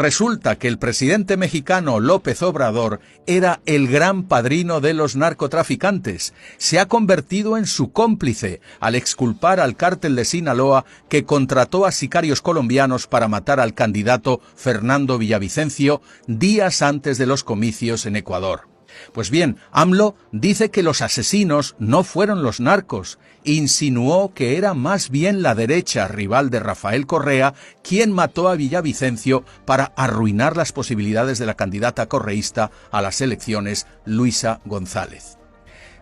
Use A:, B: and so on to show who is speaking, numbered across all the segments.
A: Resulta que el presidente mexicano López Obrador era el gran padrino de los narcotraficantes. Se ha convertido en su cómplice al exculpar al cártel de Sinaloa, que contrató a sicarios colombianos para matar al candidato Fernando Villavicencio días antes de los comicios en Ecuador. Pues bien, AMLO dice que los asesinos no fueron los narcos. Insinuó que era más bien la derecha, rival de Rafael Correa, quien mató a Villavicencio para arruinar las posibilidades de la candidata correísta a las elecciones, Luisa González.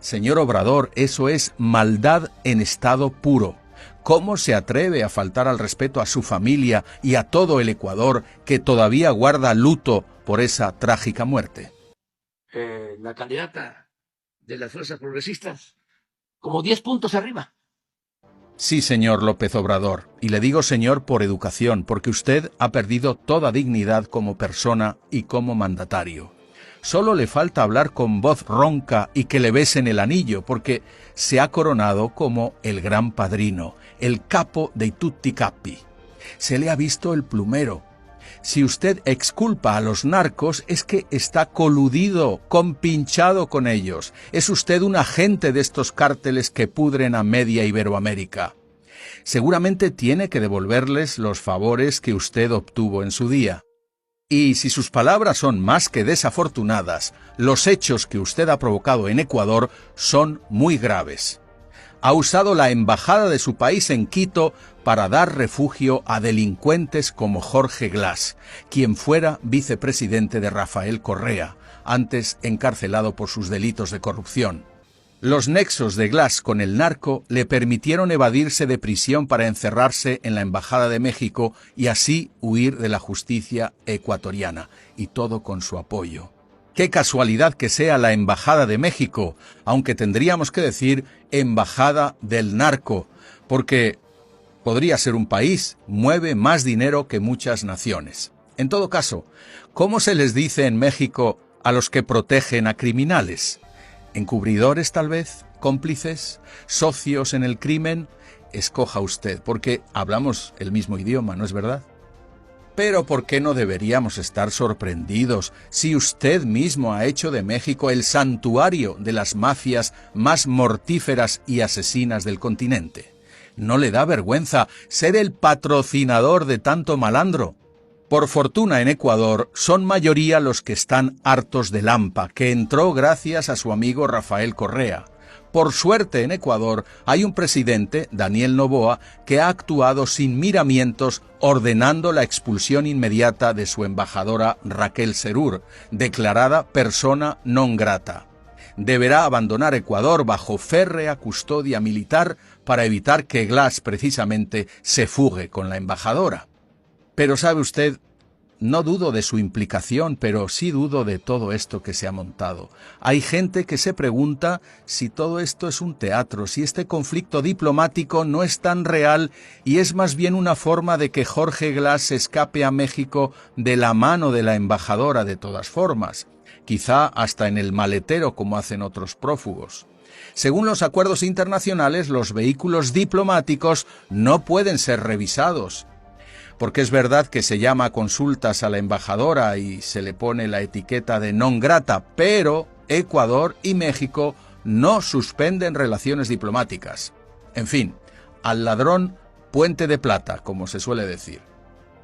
A: Señor Obrador, eso es maldad en estado puro. ¿Cómo se atreve a faltar al respeto a su familia y a todo el Ecuador, que todavía guarda luto por esa trágica muerte?
B: La candidata de las fuerzas progresistas, como 10 puntos arriba.
A: Sí, señor López Obrador, y le digo señor por educación, porque usted ha perdido toda dignidad como persona y como mandatario. Solo le falta hablar con voz ronca y que le besen el anillo, porque se ha coronado como el gran padrino, el capo de tutti capi. Se le ha visto el plumero. Si usted exculpa a los narcos, es que está coludido, compinchado con ellos. Es usted un agente de estos cárteles que pudren a media Iberoamérica. Seguramente tiene que devolverles los favores que usted obtuvo en su día. Y si sus palabras son más que desafortunadas, los hechos que usted ha provocado en Ecuador son muy graves. Ha usado la embajada de su país en Quito para dar refugio a delincuentes como Jorge Glas, quien fuera vicepresidente de Rafael Correa, antes encarcelado por sus delitos de corrupción. Los nexos de Glas con el narco le permitieron evadirse de prisión para encerrarse en la Embajada de México y así huir de la justicia ecuatoriana, y todo con su apoyo. Qué casualidad que sea la Embajada de México, aunque tendríamos que decir Embajada del Narco, porque podría ser un país, mueve más dinero que muchas naciones. En todo caso, ¿cómo se les dice en México a los que protegen a criminales? ¿Encubridores tal vez? ¿Cómplices? ¿Socios en el crimen? Escoja usted, porque hablamos el mismo idioma, ¿no es verdad? Pero ¿por qué no deberíamos estar sorprendidos si usted mismo ha hecho de México el santuario de las mafias más mortíferas y asesinas del continente? ¿No le da vergüenza ser el patrocinador de tanto malandro? Por fortuna en Ecuador son mayoría los que están hartos de Lampa, que entró gracias a su amigo Rafael Correa. Por suerte en Ecuador hay un presidente, Daniel Noboa, que ha actuado sin miramientos, ordenando la expulsión inmediata de su embajadora Raquel Serur, declarada persona non grata. Deberá abandonar Ecuador bajo férrea custodia militar para evitar que Glas precisamente se fugue con la embajadora. Pero sabe usted, no dudo de su implicación, pero sí dudo de todo esto que se ha montado. Hay gente que se pregunta si todo esto es un teatro, si este conflicto diplomático no es tan real y es más bien una forma de que Jorge Glas escape a México de la mano de la embajadora de todas formas, quizá hasta en el maletero como hacen otros prófugos. Según los acuerdos internacionales, los vehículos diplomáticos no pueden ser revisados. Porque es verdad que se llama a consultas a la embajadora y se le pone la etiqueta de non grata, pero Ecuador y México no suspenden relaciones diplomáticas. En fin, al ladrón puente de plata, como se suele decir.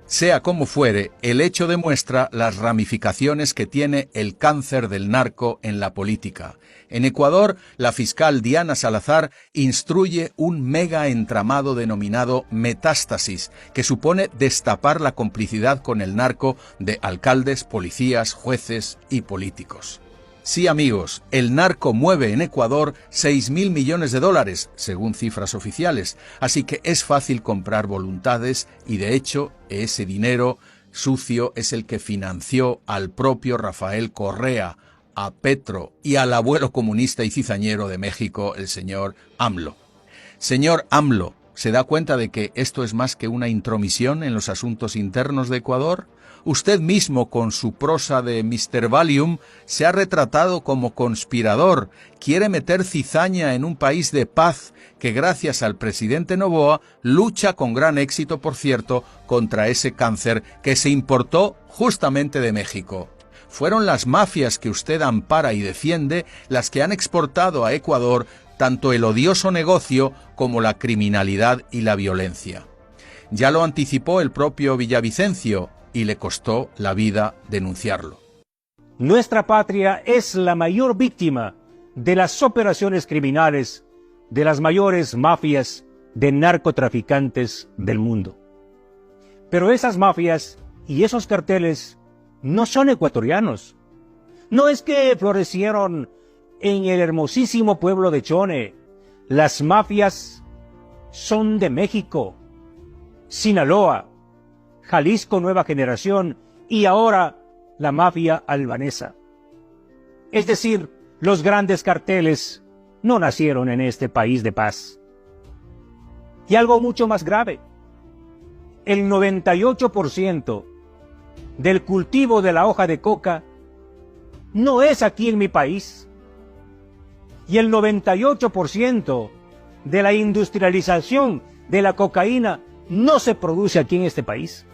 A: Sea como fuere, el hecho demuestra las ramificaciones que tiene el cáncer del narco en la política. En Ecuador, la fiscal Diana Salazar instruye un mega entramado denominado Metástasis, que supone destapar la complicidad con el narco de alcaldes, policías, jueces y políticos. Sí, amigos, el narco mueve en Ecuador 6.000 millones de dólares, según cifras oficiales, así que es fácil comprar voluntades y, de hecho, ese dinero sucio es el que financió al propio Rafael Correa, a Petro y al abuelo comunista y cizañero de México, el señor AMLO. Señor AMLO, ¿se da cuenta de que esto es más que una intromisión en los asuntos internos de Ecuador? Usted mismo, con su prosa de Mr. Valium, se ha retratado como conspirador. Quiere meter cizaña en un país de paz que, gracias al presidente Noboa, lucha con gran éxito, por cierto, contra ese cáncer que se importó justamente de México. Fueron las mafias que usted ampara y defiende las que han exportado a Ecuador tanto el odioso negocio como la criminalidad y la violencia. Ya lo anticipó el propio Villavicencio y le costó la vida denunciarlo.
C: Nuestra patria es la mayor víctima de las operaciones criminales de las mayores mafias de narcotraficantes del mundo. Pero esas mafias y esos carteles no son ecuatorianos. No es que florecieron en el hermosísimo pueblo de Chone. Las mafias son de México, Sinaloa, Jalisco Nueva Generación y ahora la mafia albanesa. Es decir, los grandes carteles no nacieron en este país de paz. Y algo mucho más grave, el 98% del cultivo de la hoja de coca no es aquí en mi país. Y el 98% de la industrialización de la cocaína no se produce aquí en este país.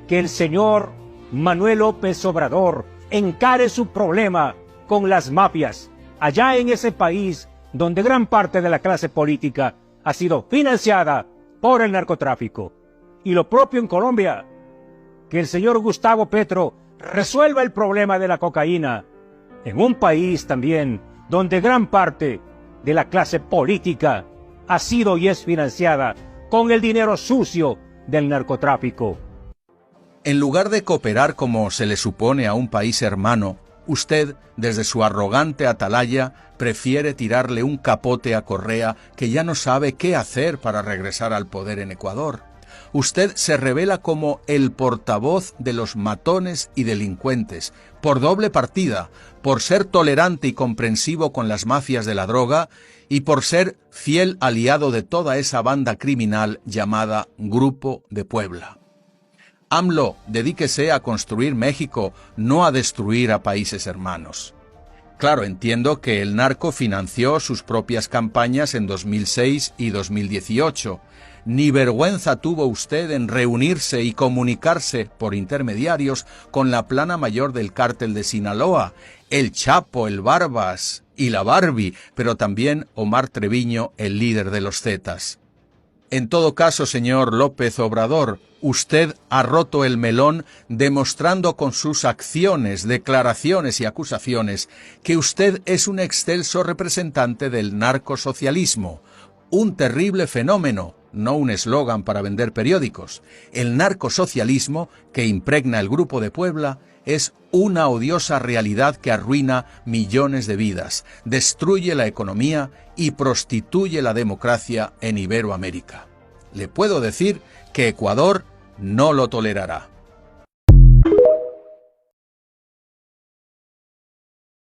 C: Que el señor Manuel López Obrador encare su problema con las mafias allá en ese país donde gran parte de la clase política ha sido financiada por el narcotráfico. Y lo propio en Colombia, que el señor Gustavo Petro resuelva el problema de la cocaína en un país también donde gran parte de la clase política ha sido y es financiada con el dinero sucio del narcotráfico.
A: En lugar de cooperar como se le supone a un país hermano, usted, desde su arrogante atalaya, prefiere tirarle un capote a Correa, que ya no sabe qué hacer para regresar al poder en Ecuador. Usted se revela como el portavoz de los matones y delincuentes, por doble partida, por ser tolerante y comprensivo con las mafias de la droga y por ser fiel aliado de toda esa banda criminal llamada Grupo de Puebla. AMLO, dedíquese a construir México, no a destruir a países hermanos. Claro, entiendo que el narco financió sus propias campañas en 2006 y 2018. Ni vergüenza tuvo usted en reunirse y comunicarse por intermediarios con la plana mayor del cártel de Sinaloa, el Chapo, el Barbas y la Barbie, pero también Omar Treviño, el líder de los Zetas. En todo caso, señor López Obrador, usted ha roto el melón demostrando con sus acciones, declaraciones y acusaciones que usted es un excelso representante del narcosocialismo, un terrible fenómeno, no un eslogan para vender periódicos. El narcosocialismo que impregna el Grupo de Puebla es una odiosa realidad que arruina millones de vidas, destruye la economía y prostituye la democracia en Iberoamérica. Le puedo decir que Ecuador no lo tolerará.